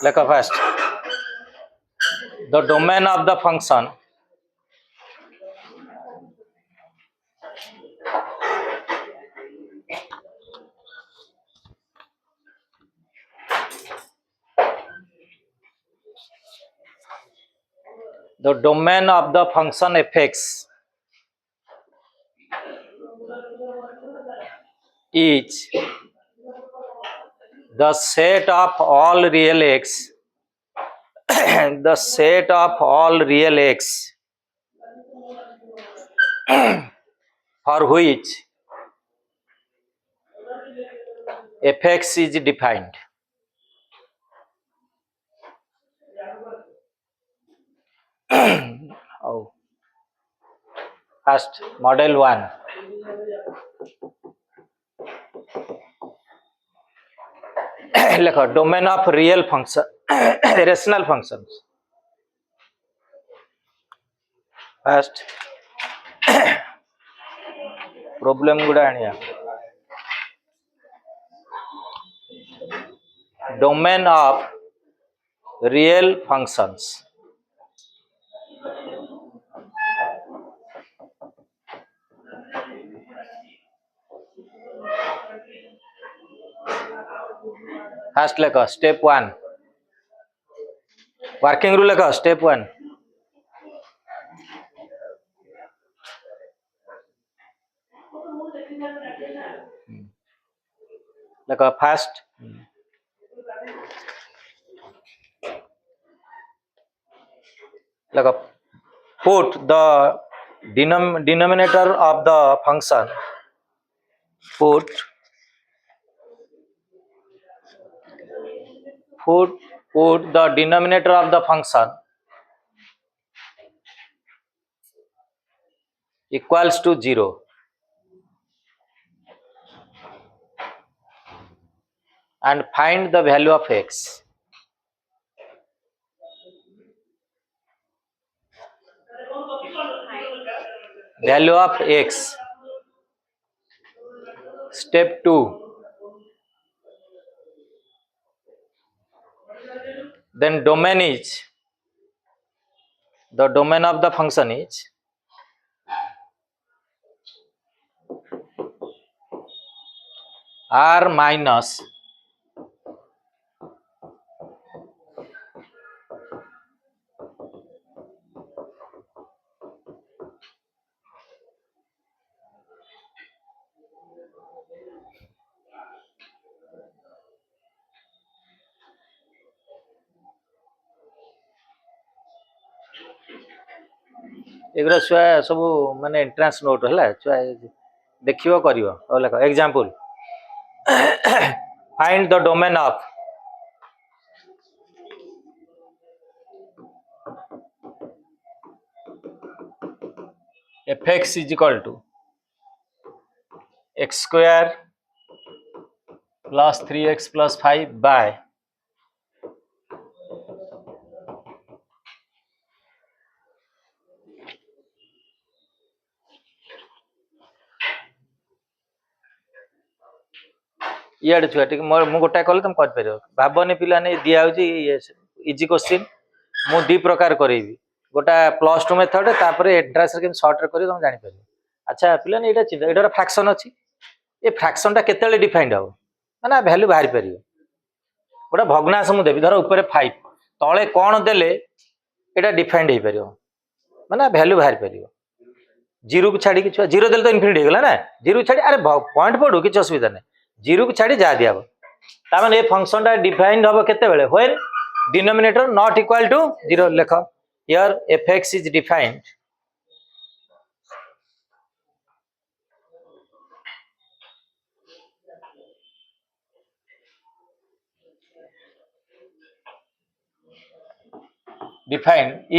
Like a first, the domain of the function fx is the set of all real x the set of all real x for which fx is defined. Oh, first model 1. Like a domain of real function rational functions. First problem गुड़ा आनिया domain of real functions. First like a step 1 working rule like a step 1. Like a first like a put the denominator of the function put the denominator of the function equals to 0 and find the value of x. Value of x. Step 2. Then domain is the domain of the function is r minus एगुरा छुआ सब माने entrance note है छुआ देखियो करियो और लेखो example find the domain of fx is equal to x square plus 3x plus 5 by इे छुआ मुझे गोटा कल तुम कर भावनी पिला दिया इजी क्वेश्चन मु दी प्रकार करी गोटा +2 मेथड तापर एंट्रांस रे शॉर्ट रे करी तुम जानि परियो. अच्छा पिला ने एटा चिंता एटा फ्रैक्शन अछि ए फ्रैक्शन टा केतेले डिफाइंड हो माने वैल्यू बाहर परियो गोटा भग्नांश मु देबी धर ऊपर 5 तळे कोन देले एटा डिफाइंड हे परियो माने वैल्यू बाहर परियो 0 को छाडी कि 0 देले तो इन्फिनिटी हे गेला ना 0 छाडी अरे पॉइंट पडू कि असुविधा नै 0 को छाडी जा दिया ता माने ए फंक्शन टा डिफाइंड होबो केते बेले when denominator not equal to 0 लेखो here fx is defined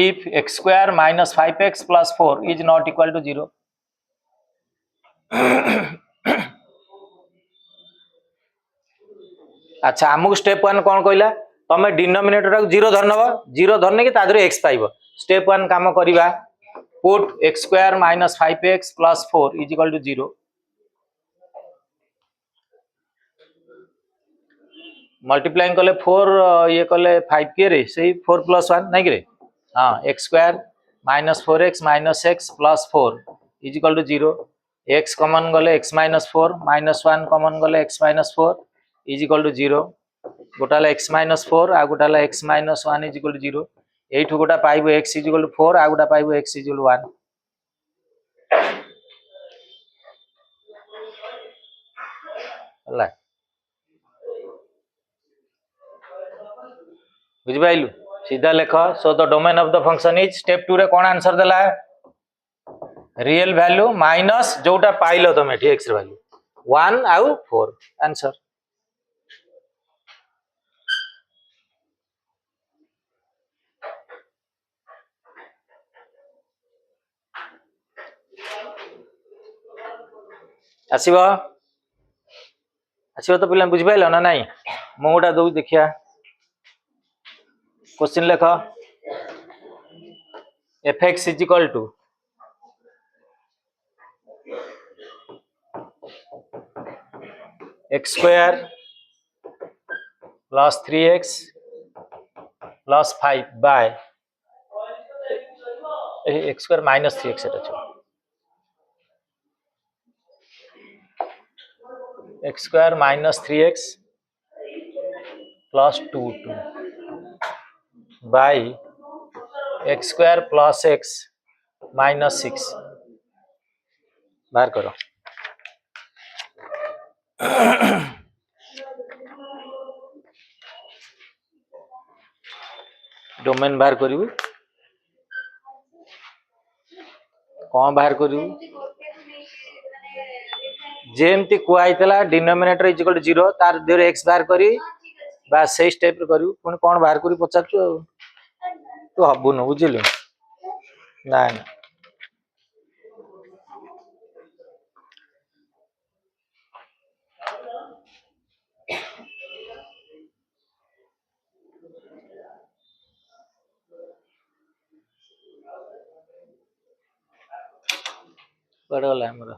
if x square minus 5x plus 4 is not equal to 0. अच्छा आमको स्टेप 1 कौन कहला तमे डिनोमिनेटर को 0 धरनबो 0 धरने कि तादरे x पाइबो स्टेप 1 काम करिबा put x square minus 5x plus 4 is equal to 0 multiplying कले 4 ये कले 5 के रे सही 4 + 1 नहीं रे हाँ x² - 4x - x + 4 = 0 x common गले x - 4 -1 कॉमन गले x - 4 = 0 गोटा x - 4 आ गोटा x - 1 = 0 एठु गोटा पाइबो x = 4 आ गोटा पाइबो x = 1 हला बुझ पाइलु सीधा लेख so the domain of the function is step 2 रे कोन आंसर देला रियल वैल्यू माइनस जोटा पाइलो तमे एठी x रे वैल्यू 1 आउ 4 आंसर आसीबो आसीबो तो पिला बुझ पाइलो ना नहीं मु गोटा दउ देखिया क्वेश्चन लेख fx = x² + 3x + 5 bye x² - 3x এটা ছিল x² - 3x + 2 bye x² + x - 6 बाहर करो डोमेन बाहर करू कौन बाहर करू जेमती कुआईतला डिनोमिनेटर = 0 तार देर x बाहर करी बा सही स्टेप रे करू पुणी कौन बाहर करी पचारछु तू हबुन बुझिलु ना ना बड़ा वाला हमरा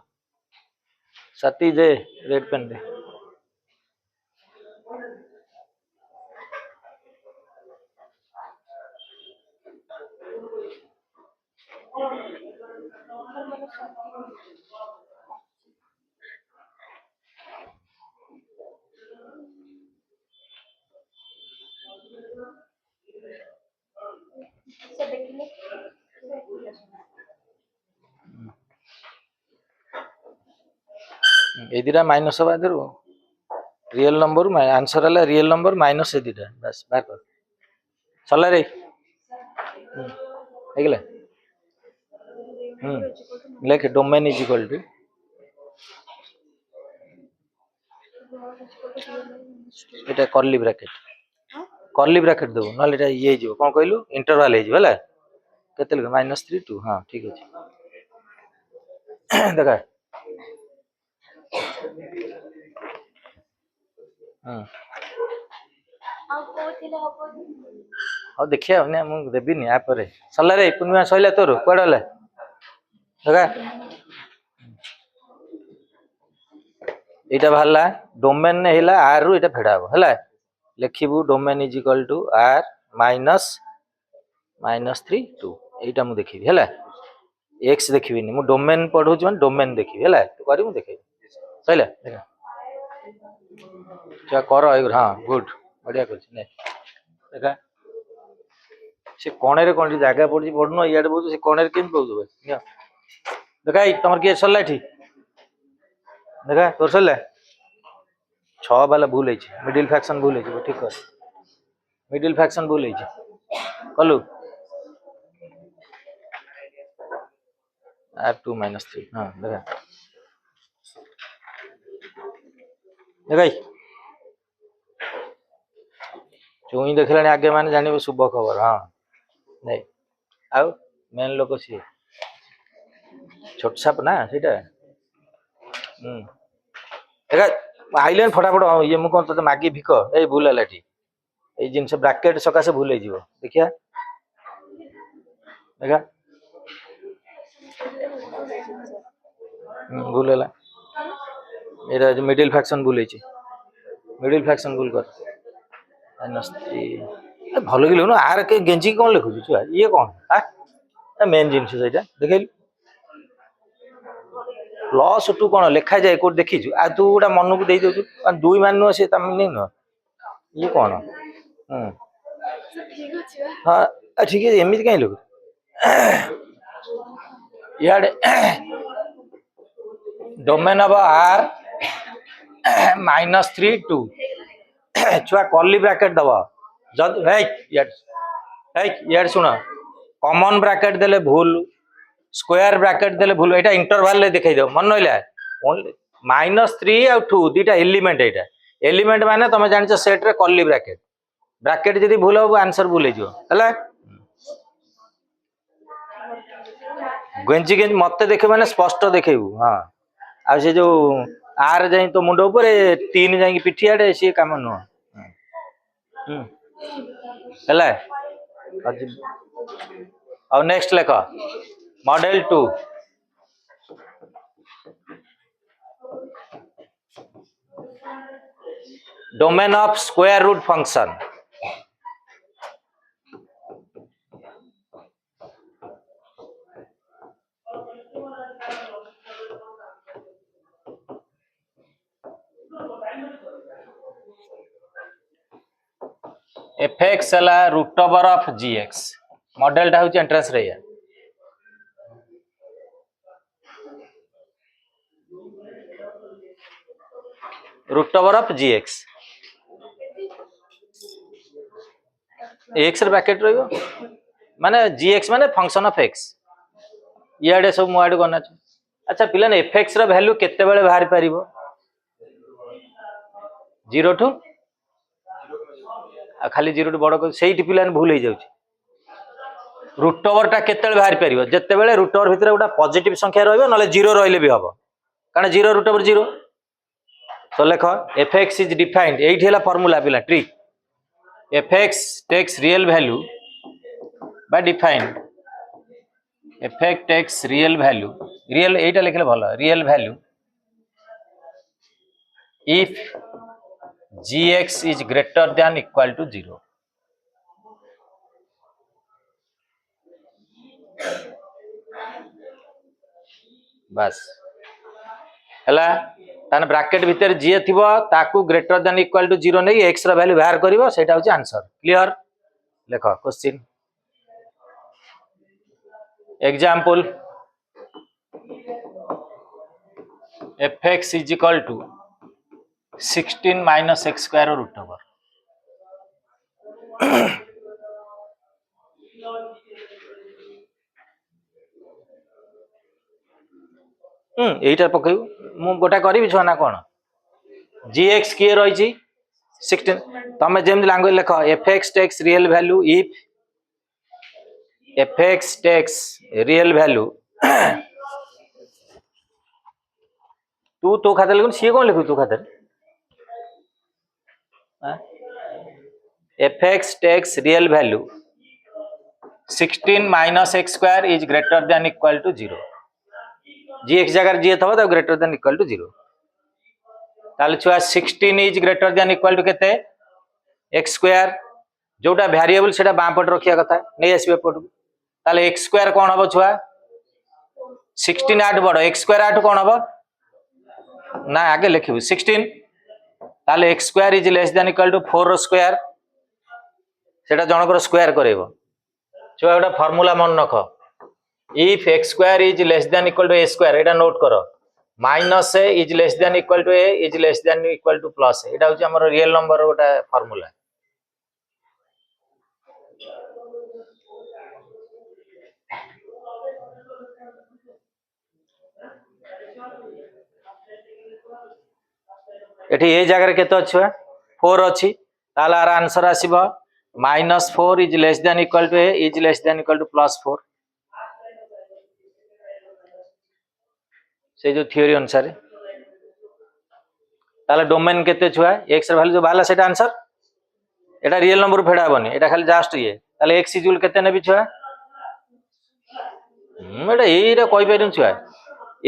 सती दे रेड पेन दे ए दिरा माइनस हवा देरु रियल नंबर आंसर है रियल नंबर माइनस ए दिटा बस बाहर कर चला रे हेगले लेख डोमेन = एटा करली ब्रैकेट दबो न एटा ये जो कोन कहलु इंटरवल हे जो हला केते लगे -3 2 हां ठीक अछि देखा हाँ देखिया मु देबिनी आ परे सल्ला रे पुनवा सइला तोर कोडले देखा एटा भाला डोमेन ने हिला r रु एटा फेडाबो हला लेखिबु डोमेन = r -3 2 एटा मु देखिबी हला x देखिबिनी मु डोमेन पढौ ज डोमेन देखिबी हला तू करी मु देखिबी सइला देखा क्या कर हां गुड बढ़िया करछ ने देखा से कोणे रे कोन जागा पड़जी पड़नो इयाडे बोलू से कोणे रे केन पउजो देखा तमर के सरला ठीक देखा तोर सरला 6 वाला भूल है मिडिल फ्रैक्शन भूल है ठीक कर मिडिल फ्रैक्शन भूल है कलु r2 - 3 हां देखा देखा चुई देखलानी आगे माने जानिबो शुभ खबर हां नहीं आउ मेन लोक सी छोट साप ना सेटा देखा आइलेन फटाफट ये मु कोन तो मागी भिक ए भूल हला ठी ए जिंस ब्रैकेट सका से भूल जीवो देखिया देखा भूल हला एरा मिडिल फ्रैक्शन भूल मिडिल फ्रैक्शन भूल कर -3 ଭଲ କି ଲେଖୁନ ଆର କେ ଗେଞ୍ଜି କଣ ଲେଖୁଛୁ ଛୁଆ ଇଏ କଣ मेन जिन देख प्लस टू कौन लिखा जाए कौट देखीचु आ तू गोटा मन को दे दौ दुई मान नुह सी नहीं नुह ये कौन हाँ ठीक है एमती कहीं लोग इे डोमेन ऑफ आर -3 2 छुआ कर्ली ब्रैकेट दब जद शुण कॉमन ब्रैकेट देले भूल स्क्वायर ब्रैकेट देले भूल एटा इंटरवल ले दिखाई दो मन रहा -3 और 2 दीटा एलिमेंट एटा एलिमेंट माने तुम जान सेट रे कर्ली ब्रैकेट ब्रैकेट जदी भूल हो आंसर भूल हो है गेंजी गेंजी मत देखे मैंने स्पष्ट देखेबू हाँ आ से जो आर जाई तो मुंड ऊपर 3 जाई पिठियाडे सी काम नुह है और नेक्स्ट लेख model 2 domain of square root function F X है root over of G X model टा हूँ एंट्रेंस रे root over of G X X bracket रो माने जी एक्स माने फंक्शन ऑफ एक्स इे सब मुआड़ गना अच्छा पिला एफ एक्स वैल्यू केते बेले बाहर पारिबो 0 टू खाली 0 टू बड़ से पिला भूल हो जाउची रूट ओवर टा केते बाहर पारिबो जत्ते बेले रूट ओवर भितर गोटा पॉजिटिव संख्या रहइबो नले 0 रहले भी हबो कारण 0 रूट ओवर 0 तो लेख एफ एक्स इज डिफाइंड एठी हला फार्मूला पिला ट्रिक F x takes real value by defined F x takes real value real एटा लिखले भलो real value if gx is greater than equal to 0 बस हला तान ब्रैकेट भीतर जी थिबो ताकू ग्रेटर देन इक्वल टू 0 नै x रा वैल्यू बाहर करिवो सेटा होची आंसर क्लियर देखो question example fx is equal to 16 minus x square root over एटा पकेबू मु गोटा करी छुआ ना कौन gx किए रही 16 तमें जेम लैंग्वेज लिख fx takes real value if fx takes real value तू तो खाते लिखुन सी कौन लिखु तू खाते fx takes real value 16 minus x square is greater than equal to 0 gx जगह जी थबो तो greater than equal to 0 ताले छुआ 16 is greater than equal to केते x square जोटा वेरिएबल सेटा बाम पट रखिया कथा नै आसीबे पट ताले x square कोन हबो छुआ 16 8 बड़ x square 8 कोन हबो ना आगे लिखिबो 16 ताले x square is less than equal to 4 square सेटा जनकर स्क्वायर करेबो छुआ गोटा फार्मूला मन रख if x square is less than equal to a square Etah note करो minus a is less than equal to a is less than equal to plus एटा होची हमर real number गोटा formula एठी ए जगह केते अछि 4 अछि ताला answer आसीबो -4 is less than equal to a is less than equal to +4 से जो थ्योरी अनुसार ताला डोमेन केते छुआ x र वैल्यू जो बाला सेटा आंसर एटा रियल नंबर फेडा बनी एटा खाली जस्ट ये ताले x इक्वल केते नेबी छुआ एटा ए रे कहि परिन छुआ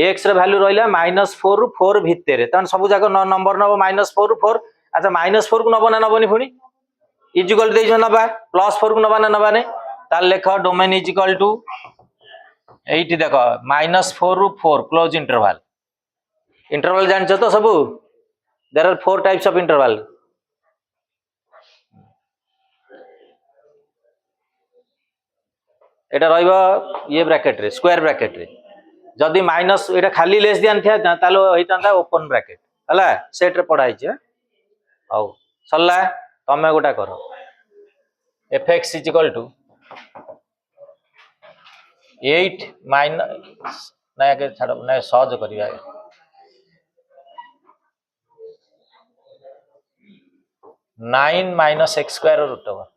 x र वैल्यू रहिला -4 रु 4 भितरे तन सब जाक नंबर नबो -4 रु 4 अच्छा -4 को नबो ना नबोनी पुनी इज इक्वल टू नबा +4 को नबा ना नबा ने ताल लेख डोमेन इज इक्वल टू एट देख -4 रु 4 क्लोज इंटरवल इंटरवल जानछ तो सब there are 4 types of interval एटा रहइबो ये ब्रैकेट रे स्क्वायर ब्रैकेट रे जदि माइनस एटा खाली लेस दियान थिया तालो होइतांता ओपन ब्रैकेट हला सेट रे पढाई छ हौ सल्ला तमे गोटा करो fx is equal to 8 minus ना के छाड़ ना सहज करिया 9 minus x square root over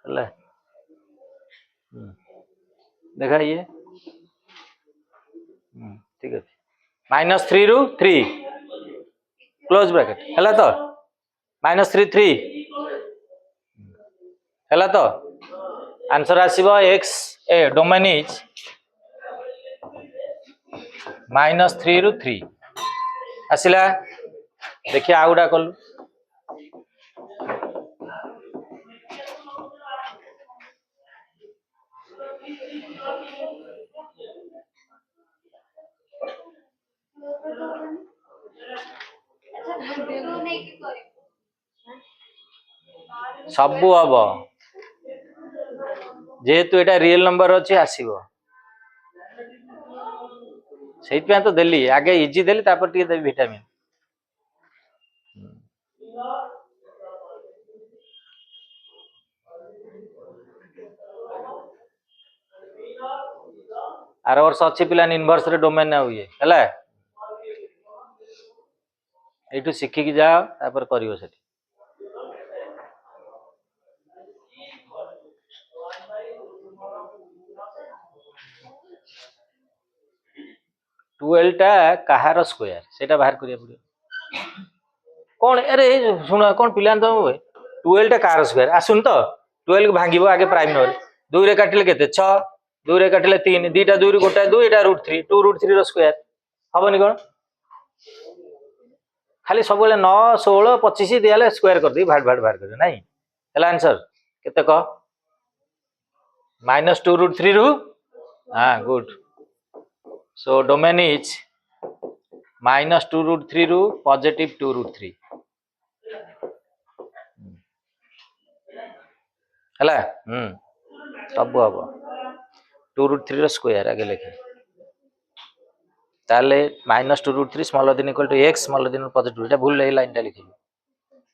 ले देखा ये ठीक है -3 रु 3 क्लोज ब्रैकेट हला तो -3 हला तो आंसर आसीबो x ए डोमेन इज -3 रु 3 आसिला देखिए आउडा कलु सबु हम जेहेतु एटा रियल नंबर अच्छे आसीबो सेइतपे तो देली आगे इजी देली तापर टिके देबी विटामिन आर वर्ष अच्छी पिला इनवर्स रे डोमेन ना हुए हैला एठू शिखी की जाओ तापर करियो सेठी 12 टा कहार स्क्वायर सेटा बाहर करिया पड़ियो कौन अरे सुन कौन पिलान तो 12 टा कहार स्क्वायर आसुन तो 12 को भांगिबो आगे प्राइम नंबर 2 रे काटिले केते 6 2 रे काटिले 3 2टा 2 रे गोटा 2 एटा √3 2 √3 रो स्क्वायर हबनी कोन खाली सब बेले 9 16 25 दियाले स्क्वायर कर दी भाड भाड भाड कर नाही हला आंसर केते क -2 √3 रु हां गुड सो डोमेन इज -2 √3 रु +2 √3 हला सब हम 2 √3 रो स्क्वायर आगे लिखे ताले -2 √3 small than equal to x small than +2 এটা ভুল এই লাইনটা লিখি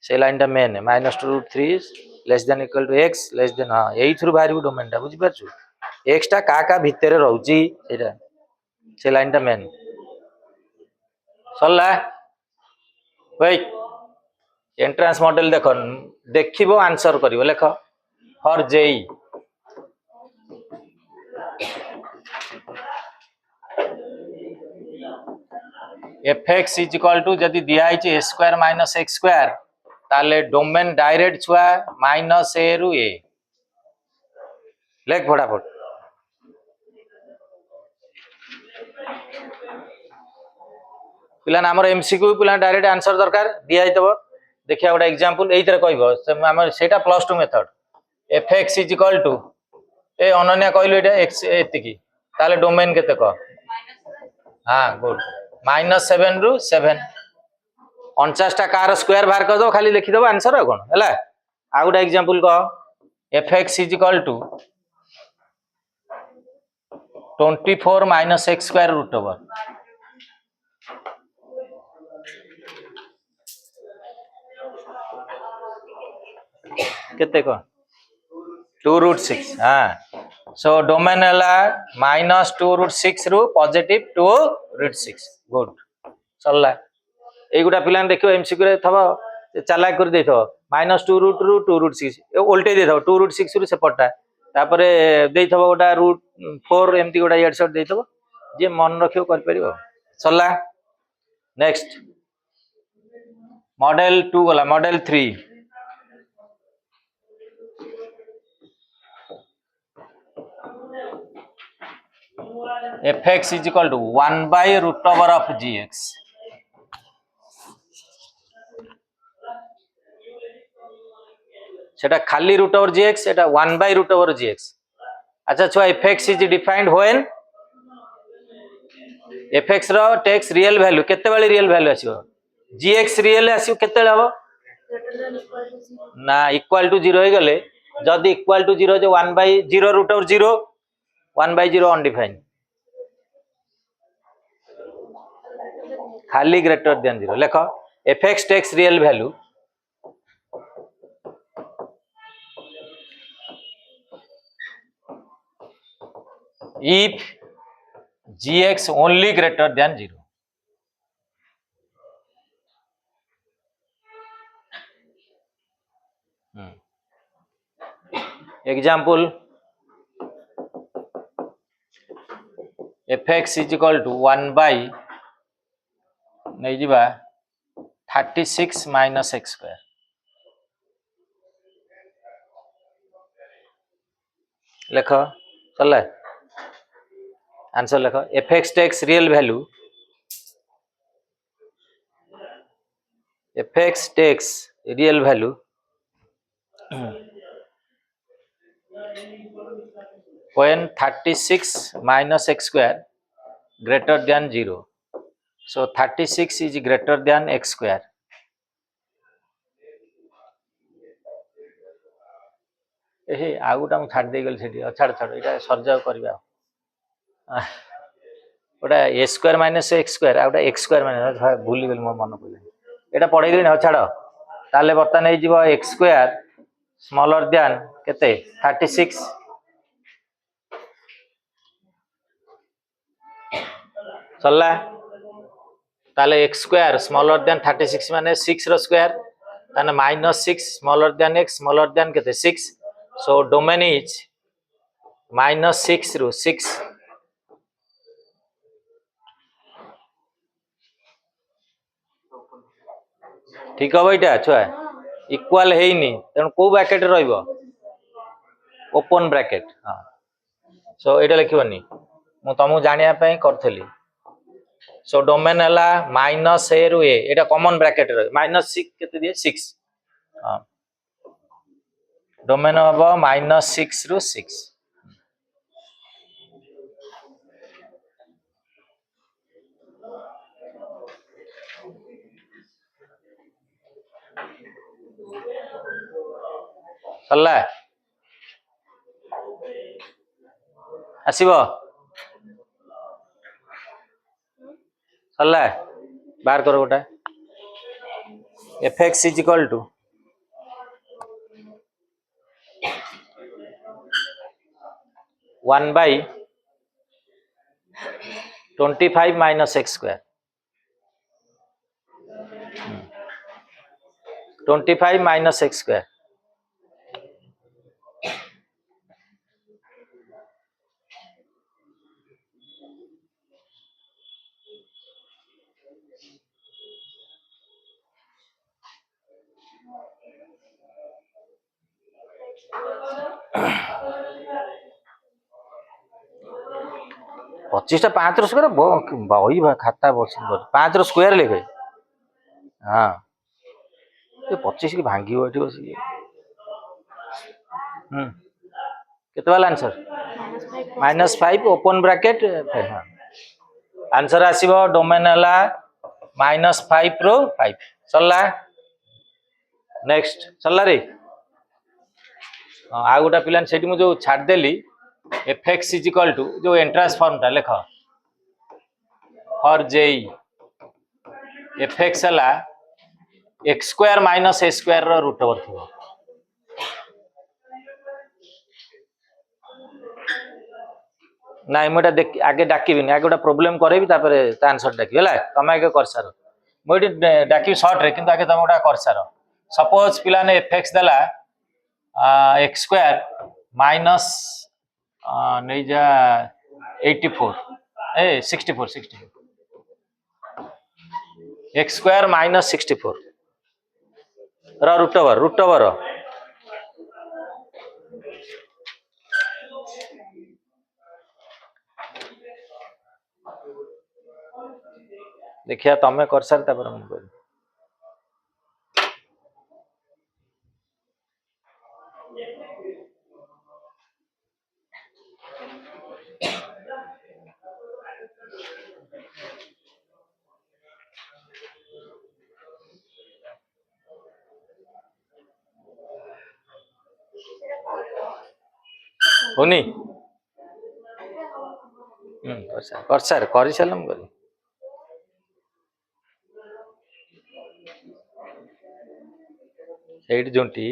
সেই লাইনটা মেন -2 √3 less than equal to x less than हां एई थ्रू बाहर डोमेनटा बुझी पाछु x टा का भितर रहउची एटा से लाइनटा मेन सल्ला भाई एंट्रेंस मॉडल देखो देखिबो आंसर करिवो लेख फॉर जेई fx इज इक्वल टू जदी दिया है a square minus x square ताले डोमेन डायरेक्ट छुआ -a रु a लेख फटाफट पिला हमर एमसीक्यू पिला डायरेक्ट आंसर दरकार दिया हितबो देखिया गोटा एग्जांपल एइतरे कहबो हमर सेटा +2 method fx is equal to ए अनन्या कहलु एटा x एतिकी ताले डोमेन केते क हां गुड -7 रु 7 49 टा कार स्क्वायर बाहर कर दो खाली लिखि दबो आंसर आ कोन हला आ गोटा एग्जांपल क fx is equal to 24 - x square root over केते को 2√6 हाँ सो डोमेन है -2√6 रु पॉजिटिव 2√6 गुड चलला এই গোটা পিলান ଦେଖିବ এমসিকিউ রে থব চালাক করে ଦେଇଥିବ -2 ରୁ 2√6 ওলটে ଦେଇଥିବ 2√6 ରୁ ସେପଟଟା ତାପରେ ଦେଇଥିବ ଗୋଟା √4 ଏମିତି ଗୋଟା ଇଆଡ ସଟ ଦେଇଥିବ ଯେ ମନ ରଖିବ କରିପାରିବ ଚଲଲା ନେକ୍ସଟ मॉडल 2 गला model 3 fx is equal to 1 by root over of gx सेटा खाली रूट ओवर gx सेटा 1 by root over gx अच्छा छुआ fx is defined when fx रो टेक्स रियल वैल्यू केते वाली रियल वैल्यू आसीबो gx रियल आसीबो केते हबो ना इक्वल टू 0 हे गले जदी इक्वल टू 0 जो 1 by 0 root over 0 1 by 0 undefined खाली ग्रेटर देन 0 लेखो fx takes real value if gx only greater than 0 example fx is equal to 1 by नहीं जीवा 36 minus x square लेखो चल answer लेखो fx takes real value fx takes real value when 36 minus x square greater than 0 so 36 is greater than x square ए आउ गोटा छाड़ दे गल सेठी छाड़ छाड़ एटा सरजाव करबा ओटा a square minus x square outta x square minus भूली गेल मोर मन पड़े एटा पढ़ै दिन छाड़ ताले बर्तन नै जीवो x स्क्वायर स्मॉलर देन केते 36 चलला ताले x स्क्वायर स्मॉलर देन 36 माने 6 रो स्क्वायर ताने -6 smaller than x smaller than केते 6 so domain is -6 ru 6 ठीक है भाईटा छुआ इक्वल हेनी तेणु को ब्रैकेट रहिबो ओपन ब्रैकेट हां सो एटा लिखिबनी मु तुमको जानिया पई करथली सो डोमेन हला -a रु a एटा कॉमन ब्रैकेट रहि -6 केते दिए 6 हां डोमेन हबो -6 रु 6 चलला आसीबो चलला बाहर करो गोटा fx is equal to 1 by 25 minus x square 25 minus x square पच्चीसटा 5 square बही खाता बस 5 स्क्वायर लिखे हाँ ये 25 की भांगी बैठी बस केते वाला आंसर -5 ओपन ब्रैकेट हाँ आंसर आसीबो डोमेन हला -5 रो 5 चलला नेक्स्ट चलला रे आ गोटा पिलान सेठी मु जो छाड़ देली fx is equal to जो एंट्रांस फॉर्म ता लेख फॉर जेई fx हला x square minus a square रो रूट ओवर थिबो ନାଇଁ ମୁଁ ଏଟା ଆଗେ ଡାକିବିନି ଆଗେ ଗୋଟେ ପ୍ରୋବ୍ଲେମ କରେଇବି ତାପରେ ତା ଆନ୍ସର ଡାକିବି ହେଲା ତମେ ଆଗେ କରିସାର ମୁଁ ଏଠି ଡାକିବି ସର୍ଟରେ କିନ୍ତୁ ଆଗେ ତମେ ଗୋଟା କରିସାର ସପୋଜ ପିଲାମାନେ ଏଫ୍ ଦେଲା एक्स स्क्वायर माइनस नहीं जा 84 ए 64 x square minus 64 root over देखिए तमें कर सार मुझे होनी कर सार कर सारे मुझे ସେଇଠି ଝୁଣ୍ଟି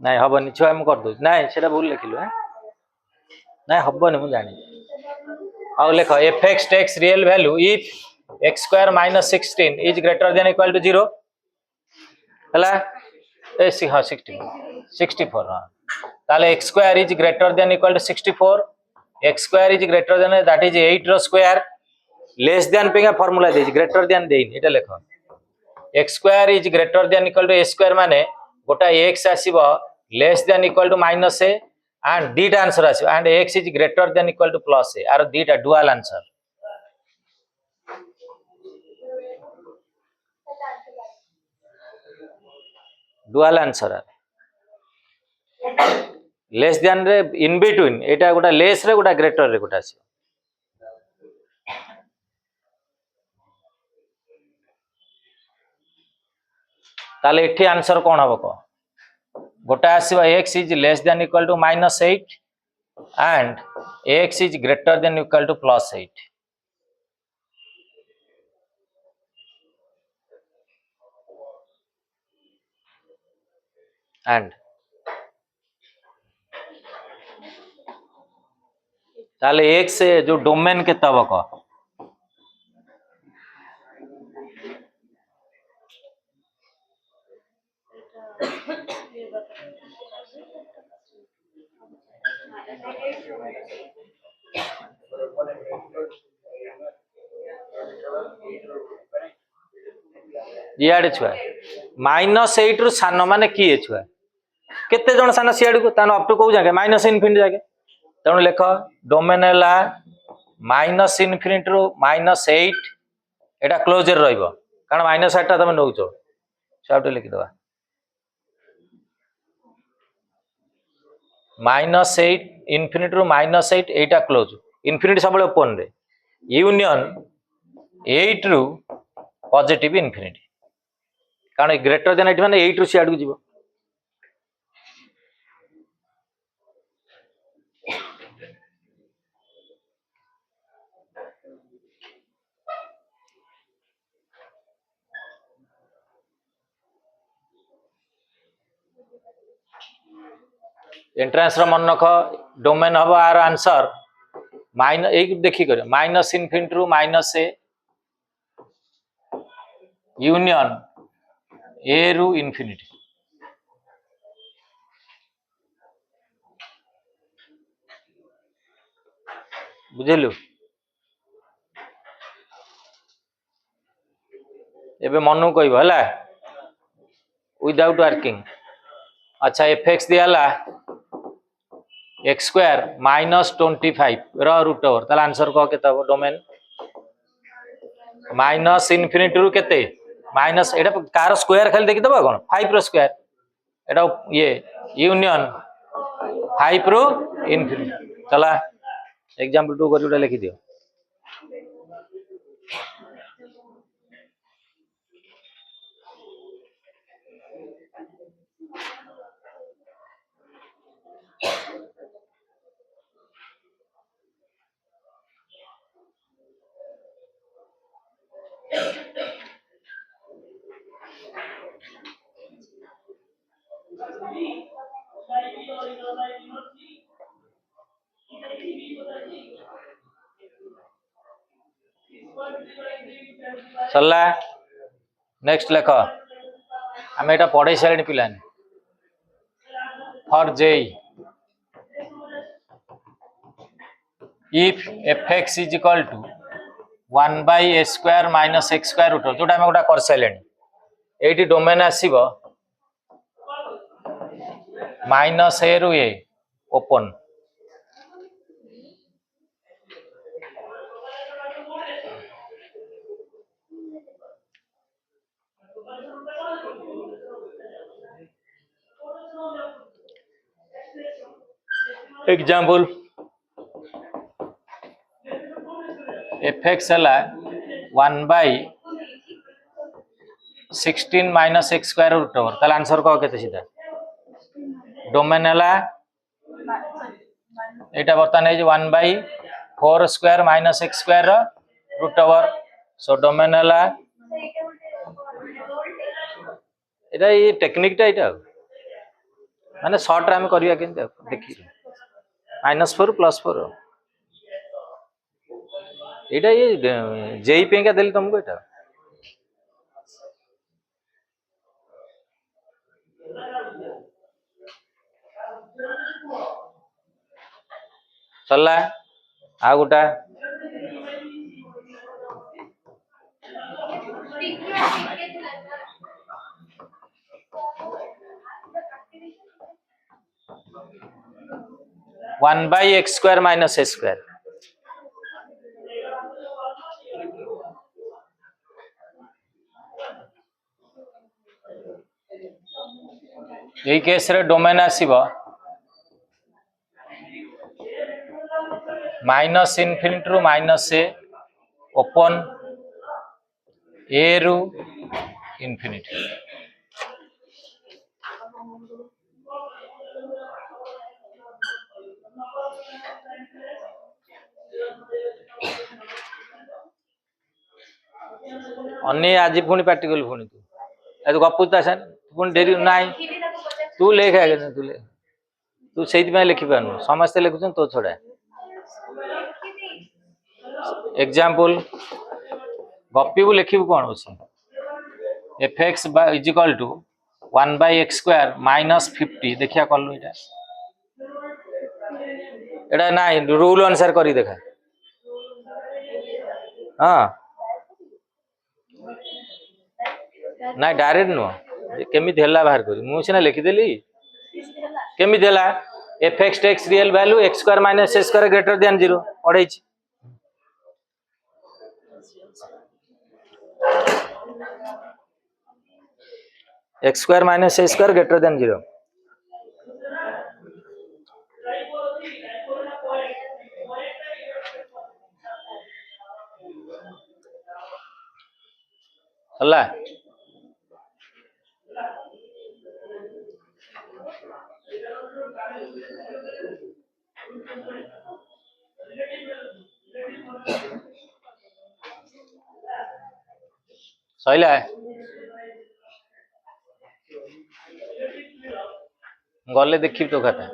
ନାଇଁ ହବନି ଛୁଆ ମୁଁ କରିଦଉଛି ନାଇଁ ସେଟା ଭୁଲ ଲେଖିଲୁ ନାଇଁ ହବନି ମୁଁ ଜାଣି ଆଉ ଲେଖ F x takes real value if x square minus 16 is greater than equal to 0 ହେଲା ए हाँ 64 हाँ ताले x square is greater than equal to 64 x square is greater than that is 8 रो स्क्वायर लेस देन पे formula देछि greater than देइन एटा लेख x square is greater than equal to a square माने गोटा एक्स आसीबो less than equal to minus A and दीटा आंसर आसीबो and X is greater than equal to plus A आर दीटा dual answer dual answer less than रे in between एटा गोटा less रे गोटा ग्रेटर रे गोटा आसीबो ताले एठी आंसर कोन हबो को गोटा आसीबो x is less than equal to -8 and x is greater than equal to +8 and ताले x जो डोमेन केते हबो को इे छुआ -8 रु सान मान किए छुआ केते जन सान सियाड़ को तान अप टू कौ जाके माइनस इनफिनिटी जाके तेणु लेख डोमेन है माइनस इनफिनिटी रु -8 एटा क्लोजर रहिबो कारण -8 तुम नौ सब लिखिदबा -8 इनफिनिटी रु -8 एटा क्लोज इनफिनिटी सब ओपन रे यूनियन 8 रु पॉजिटिव इनफिनिटी कारण ग्रेटर देन 8 माने 8 रु सियाड़ को जीवो एंट्रेंस रो मन रख डोमेन हम आर आंसर माइनस एक देखी कर माइनस इनफिनिटी रु -a यूनियन ए रु इनफिनिटी बुझेलु एबे मनु कहबो हला विदाउट वर्किंग अच्छा एफ एक्स दियाला एक्स स्क्वायर -25 रो रूट ओवर ताला आंसर को केते हो डोमेन माइनस इनफिनिटी रु केते माइनस एटा कार स्क्वायर खाली देखि दबा कोन 5 रो स्क्वायर एटा ये यूनियन 5 रु इनफिनिटी चला एग्जांपल 2 करी उडा लिखि दियो सरला नेक्स्ट लेख आम एटा पढ़े सारे पिलाने फॉर जेई if fx is equal to 1 by a square minus x square root जोटा आम गोटा कर सारे ये डोमेन आसब माइनस ए रु ए ओपन एग्जाम्पल fx है 1 by 16 minus x square root over ताले आंसर कह केते सीधा डोमेन है एटा बर्तमान है 1 by 4 square minus x square root over so domain है एटा ये टेक्निक टा एटा माने शॉर्ट रे हम करिया केनते देखि -4 +4 एटा ये जेई पे का देली तुमको एटा सरला आ गोटा one by x square minus A square यही केस रे डोमेन आसीबो माइनस इनफिनिटी रु माइनस ए ओपन ए रु इनफिनिटी अन्य आज पुणी पार्टिकल पुणी तू गपुता सन पुणी डेरी नाई तू लेख आगे तू ले तू से लिखि पारनु समस्ते लिखुन तो छड़ा एग्जाम्पल गपीबू लिखिबू कौन अच्छे F x is equal to 1 by x square minus 50 देखिया कलु एटा ना रूल अनुसार करी देखा हाँ ना डायरेक्ट नुह केमी बाहर करी मु सीना लिखिदेली केमी F x takes real value X square minus A square greater than 0 पढ़े X square minus A square greater than 0 हला सैला गले देखी तो खाता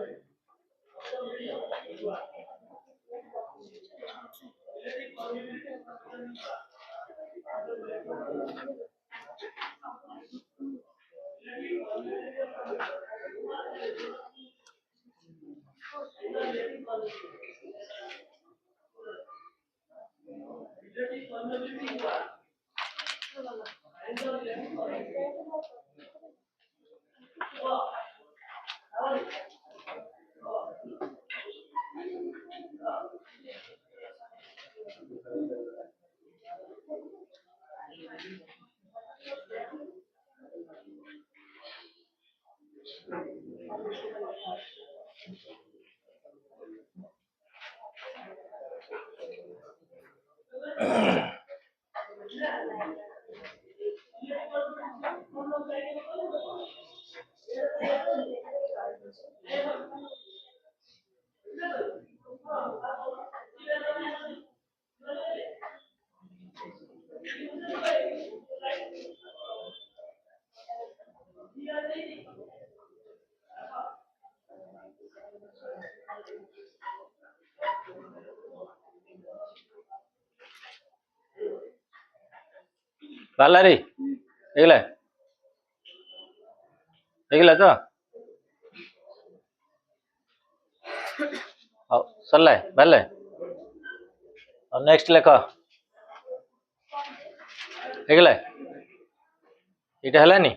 ବାହାରିଲା ରେ ହେଇଗଲା ହେଇଗଲା ତ ହଉ ସରିଲା ବାହାରିଲା ଆଉ ନେକ୍ସଟ ଲେଖ ହେଇଗଲା ଏଇଟା ହେଲାନି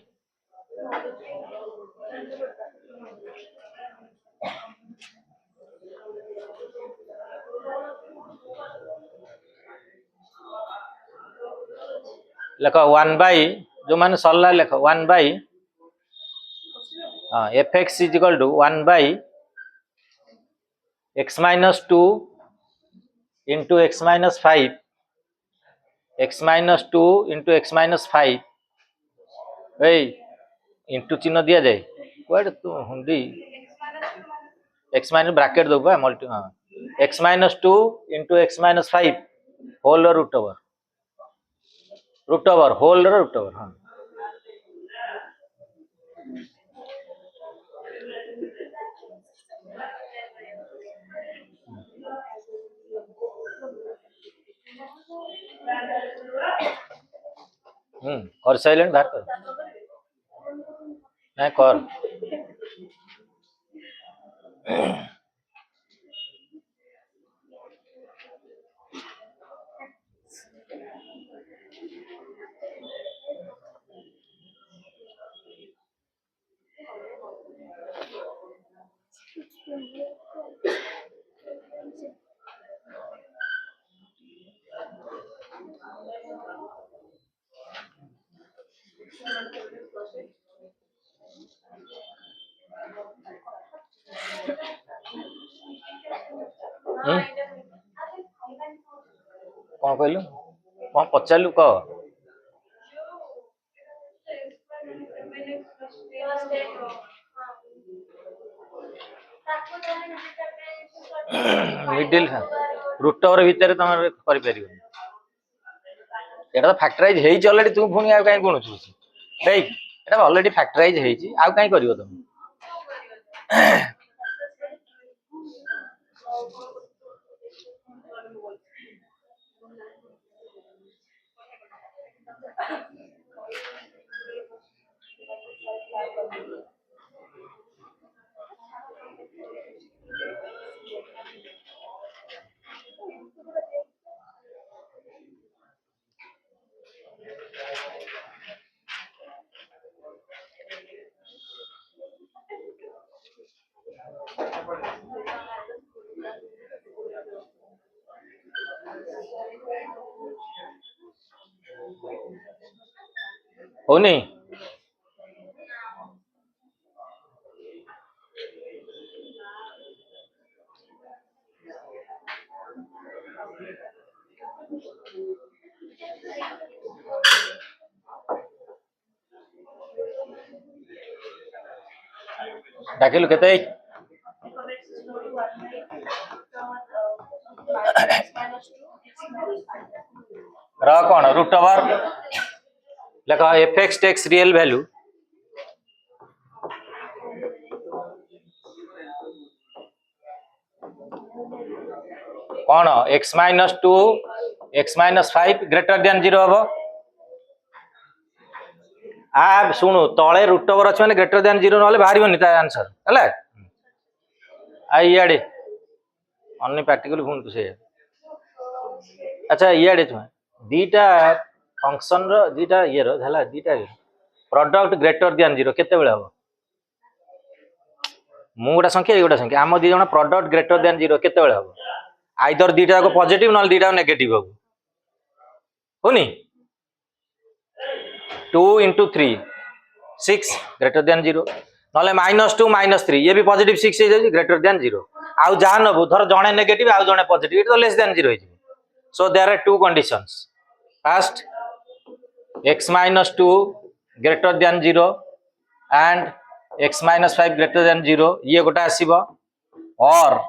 ଲେଖ 1 ବାଇ ଯୋଉମାନେ ସରିଲା ଲେଖ 1 by F x is equal to 1 by x minus 2 into x minus 5 x minus 2 into x minus 5 ए इंटू चिन्ह दिया जाए कुआडे तू हुंडी एक्स माइनस ब्रैकेट दो मल्टी हाँ x minus 2 into x minus 5 whole root over हाँ कर साइलेंट बाहर कर नहीं कर कौन कहलु कौन पचारू कह मिडिल रूट ओवर भितर तुम कर एटा तो फैक्टराइज हेई ऑलरेडी तू पुणी आ काई गुणुछु देख एटा ऑलरेडी फैक्टराइज हेई आ काई करियो तुम होनी डाकिलु केते र कौन रूट ओवर लेख F x takes real value कौन X minus 2 X minus 5 greater than 0 हम आ शुणु तले रूट ओवर अच्छे ग्रेटर देन 0 ना बाहर आंसर है इे अन्य प्रैक्टिकल भूल से अच्छा इे दीटा फंक्शन दीटा ये दीटा प्रोडक्ट ग्रेटर देन 0 केते बेले हम मु गोटा संख्या ये गोटा संख्या आम दी जण प्रोडक्ट ग्रेटर देन 0 केते बेले हम आइदर दीटा को पॉजिटिव ना दीटा नेगेटिव हम होनी 2 इंटू 3 6 ग्रेटर देन 0 ना -2 -3 ये भी पॉजिटिव 6 हो ग्रेटर देन 0 आउ जहाँ नबू धर जड़े नेगेटिव आउ जड़े पॉजिटिव तो less than 0 so there are two conditions first x minus 2 greater than 0 and x minus 5 greater than 0 ये गोटा आसीबो और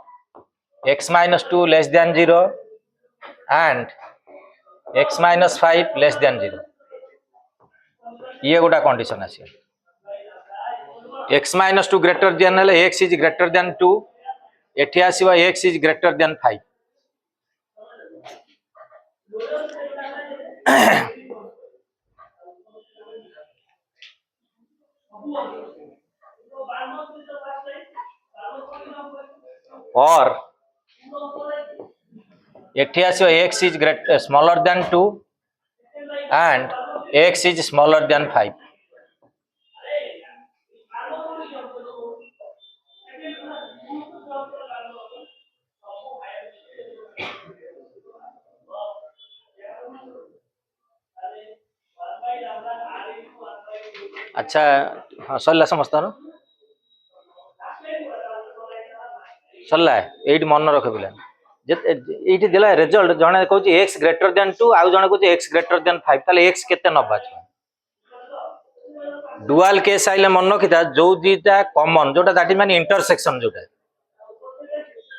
x minus 2 less than 0 and x minus 5 less than 0 ये गोटा कंडीशन आसी x minus 2 greater than हेले x is greater than 2 एठी आसीबो x is greater than 5 or ଏଠି ଆସିବ x is smaller than 2 and x is smaller than 5. अच्छा हाँ सरला समस्त सरला ये मन रख पिला ये देला रिजल्ट जने कहूँ एक्स ग्रेटर देन 2 आउ जने कहूँ एक्स ग्रेटर देन 5 ताले एक्स केते नबा डुआल केस आइले मन रखिता जो दीटा कॉमन जोटा दैट इज माने इंटरसेक्शन जोटा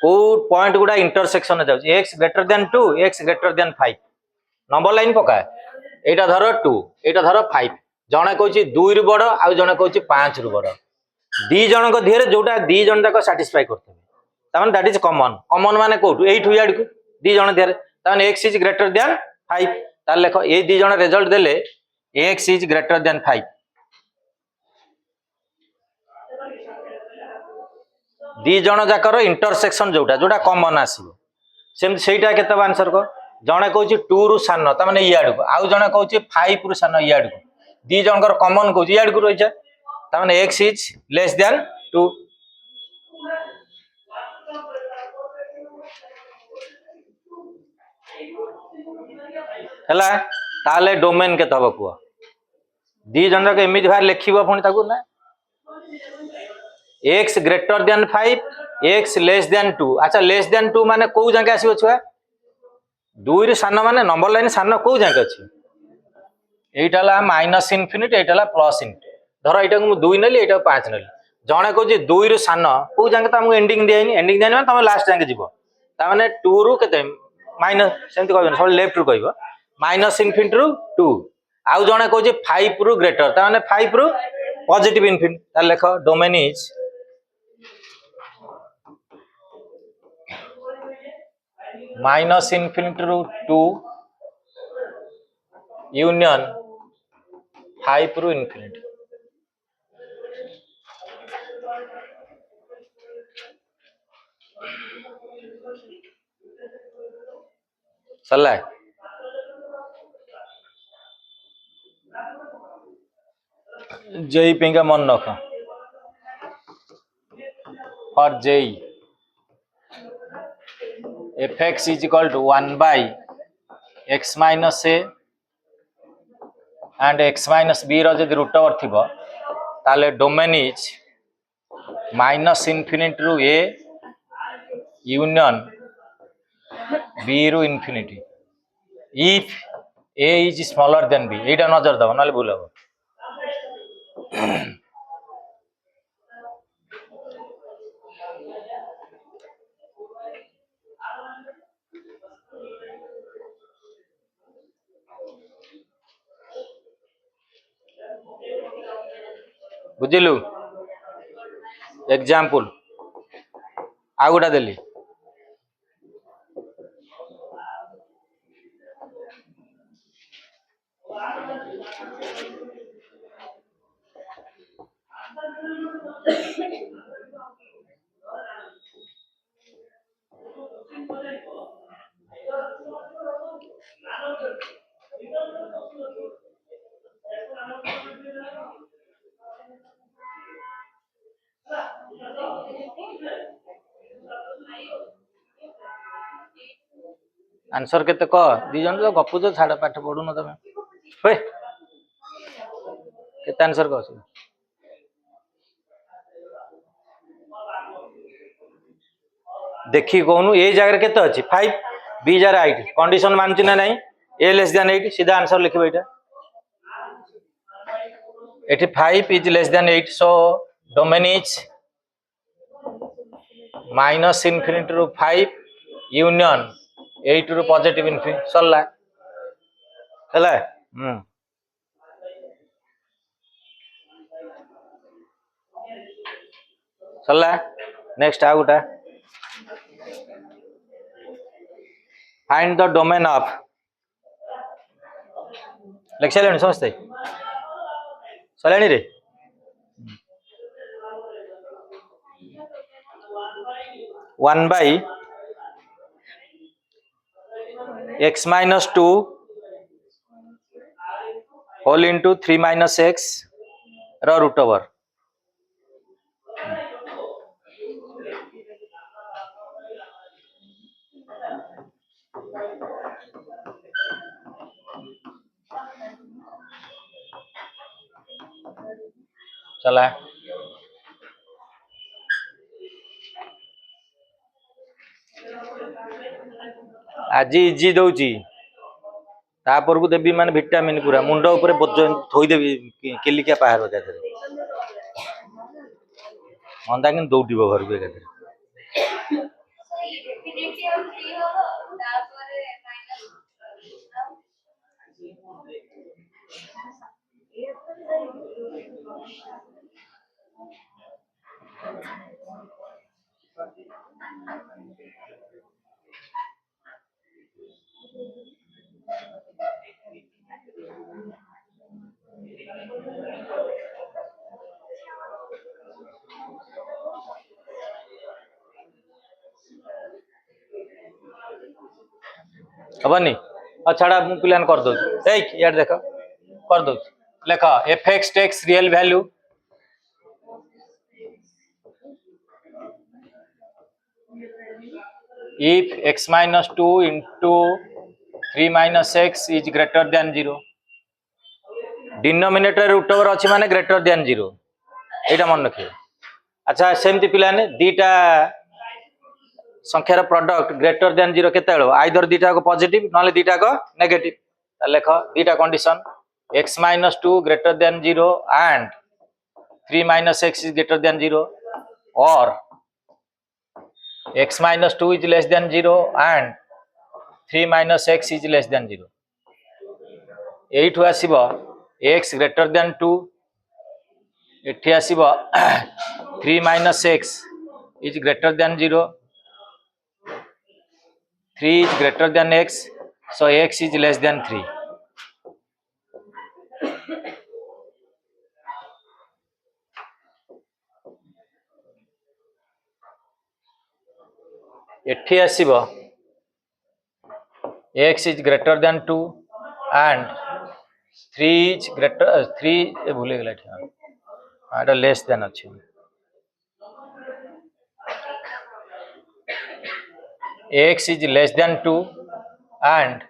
को पॉइंट गुडा इंटरसेक्शन जाउछ X greater than 2 X greater than 5 number line पका एटा धर 2 एटा धर 5 जने कहूँ 2 रु बड़ आउ जने कहूँ 5 रु बड़ दी जनक धिरे जोटा दी जन तक सैटिस्फाई करते ताମାନେ दैट इज कॉमन कॉमन माने कोठु एठु याड को दी जन धिरे ताମାନେ x इज ग्रेटर देन 5 ताले लेखो ए दी जन रिजल्ट देले x इज ग्रेटर देन 5 दी जन जाकर इंटरसेक्शन जोटा जोटा कॉमन आसीबो सेम सेटा केते आंसर को जने कहूची 2 रु सान ता माने याड को आउ जने कहूची 5 रु सान याड को दी जनकर कॉमन कहूची याड को रहिचा ता माने x इज लेस देन 2 हला ताले डोमेन के तब को दी जन के एमिति भार लिखिबो पुनी ताकू ना x greater than 5 x less then 2 अच्छा लेस देन 2 माने को जाके आसीबो छुआ 2 रे सान माने नंबर लाइन सान को जाके अछि एटाला माइनस इन्फिनिटी एटाला प्लस इन्फिनिटी धर एटा को 2 नली एटा 5 नली जने को जे 2 रे सान को जाके तमको एंडिंग देइनी एंडिंग देइनी माने तम लास्ट जाके जीवो ता माने 2 रु केते माइनस सेंति कहबे सब लेफ्ट रु कहबो माइनस इन्फिनिटी रु 2 आउ जने को जे 5 रु ग्रेटर ता माने 5 रु पॉजिटिव इन्फिनिटी ता लेखो डोमेन इज माइनस इन्फिनिटी रु 2 यूनियन 5 रु इन्फिनिटी सरला जेई पिंगा मन रख फॉर जेई fx is equal to 1 by x minus a and x minus b रो जदि रूट ओवर थिबो ताले डोमेन इज माइनस इन्फिनिटी रु a यूनियन b रु infinity if a is smaller than b एटा नजर दबो नाले भूल हो बुझिलु एग्जांपल आगुडा देली आंसर केते क दी जन तो गपु तो छाड़ पाठ पढु न तमे होय केते आंसर कहछ देखी कहनु ए जगह केते अछि 5 बी जगह 8 कंडीशन मानछि ना नहीं ए लेस देन 8 सीधा आंसर लिखबो एटा एठी 5 is less than 8 so domain is minus infinity रु 5 यूनियन 8 रु पॉजिटिव इन्फिनिटी सरला हला सरला नेक्स्ट आ गुटा फाइंड द डोमेन ऑफ लिख लेनी समझते सलानी रे 1 by x minus 2 whole into 3 minus x ର root over। चला आज इजी दौची तापर को देवी माने विटामिन पूरा मुंड ऊपर बोझ थोईदेवी किलिकिया पाहाड़ एकाथरे अंधा कि दौड़ब घर को एकाथरे हबनी छाड़ा मु पिलान कर दो यार देख कर दो लेख F x takes real value if x minus 2 into 3 minus x is greater than 0 denominator root over अच्छी माने ग्रेटर देन 0 एटा मन रखिए। अच्छा सेमती पिलाने दीटा संख्यार प्रोडक्ट ग्रेटर देन 0 केते बेलो आइदर दीटा को पॉजिटिव नले दीटा को नेगेटिव लेख दीटा condition x minus 2 greater than 0 and 3 minus x is greater than 0 or x minus 2 is less than 0 and 3 minus x is less than 0 एठु आसीबो x greater than 2 एठी आसीबो 3 minus x is greater than 0 3 is greater than x so x is less than 3 एठी आसीबो x is greater than 2 and 3 is greater 3 भूल गेला एटा less than अछि x is less than 2 and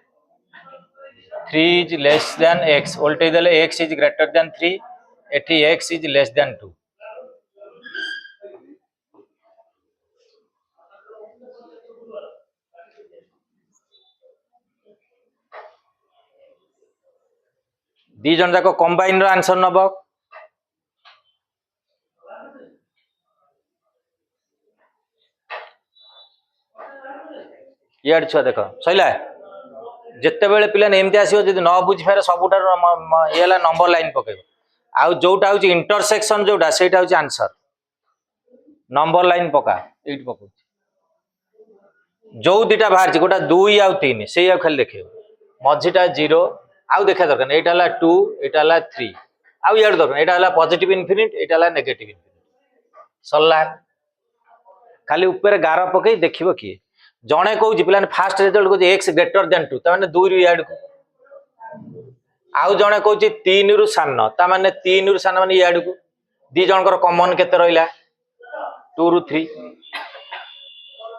3 is less than x उल्टे देले x is greater than 3 एठी x is less than 2 दी जन जाको combine रो answer नबो यार छुआ देख सइला जिते बेले पिला एमती आसीबो जदि न बुझी फेर सबुटार ये ला नंबर लाइन पकेबो आउ जोटा होची इंटरसेक्शन जोटा सेटा होची आंसर नंबर लाइन पका एट पको जो दीटा बाहर गोटा 2 आउ 3 से खाली देखे मझीटा 0 आउ देखा दरकार एटा ला 2 एटा ला 3 आउ यार दरकार एटा ला पॉजिटिव इनफिनिट एटा ला नेगेटिव इनफिनिट सरला खाली ऊपर गार पकई देखिबो कि जणे कहूची पिलाने फास्ट रिजल्ट कहूची x ग्रेटर देन 2 ता माने 2 रु याड को आउ जणे कहूची 3 रु सान ता माने 3 रु सान माने याड को दी जनकर कॉमन केते रहिला 2 रु 3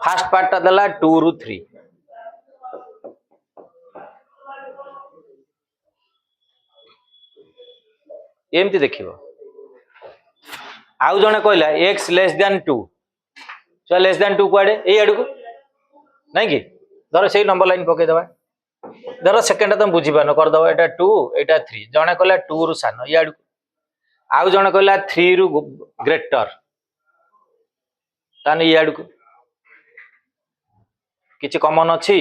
फास्ट पार्ट ता दला 2 रु 3 एमती देखिबो आउ जणे कहला x less then 2 so less than 2 कुआडे ए आड को नहीं कि धर से नंबर लाइन पकई दबा धर सेकेंड तुम बुझी पान कर दबा एटा 2 एटा 3 जणे कहला 2 रु सान याड आउ जणे कहला 3 रु ग्रेटर ताने याड को किछि कॉमन अछि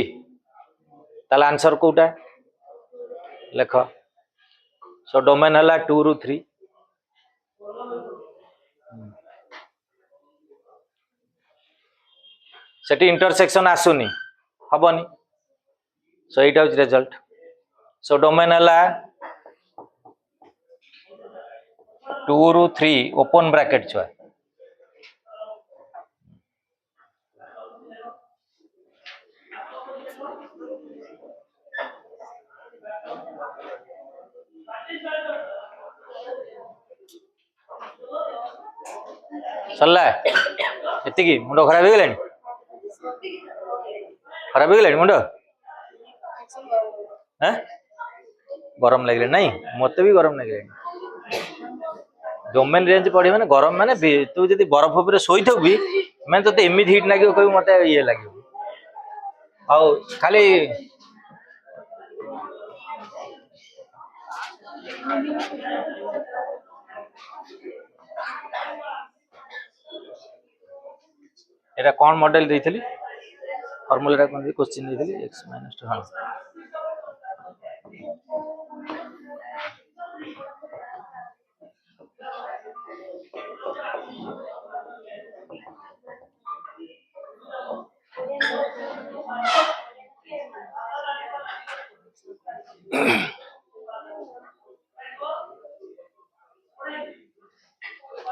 ताला आंसर कोटा लेख सो डोमेन हला 2 रु 3 सेटी इंटरसेक्शन आसुनी हबनी सो एटा होची रिजल्ट सो डोमेन हला 2 रु 3 ओपन ब्रैकेट छुआ सरला एति मुंड खराब हो गलानी खराब हो गलानी मुंड हैं गरम लगे नहीं मत भी गरम लगे डोमेन रेंज पढ़े मैंने गरम माने तू जब बरफ उपर शोथ भी मैंने तो एमती हिट लगे कह मत ये लगे ଆଉ ଖାଲି एटा कौन मॉडल देइथली फॉर्मूला कौन क्वेश्चन देइथली x - 2 हां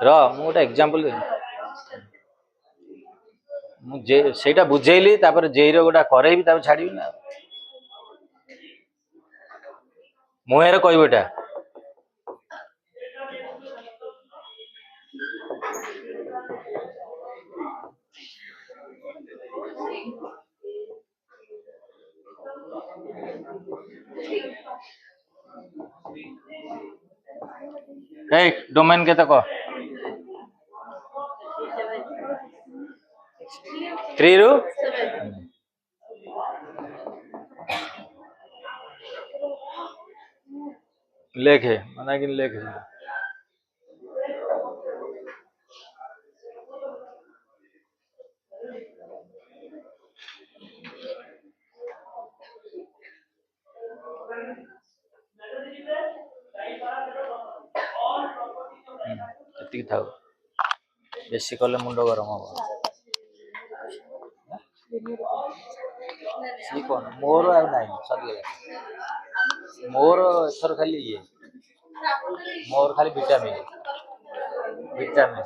रा मु गोटे एग्जांपल दे मु जे सेटा बुझेइली तापर जेई रो गोटा करेइबी तापर छाडीबी ना मुहेर कहबोटा ए डोमेन के तक 3 रू लेखे माना कि लेखे एति थाउ बेसी कले मुंड गरम हो सी कौन मोर आ नहीं सरी मोर एथर खाली ये मोर खाली विटामिन विटामिन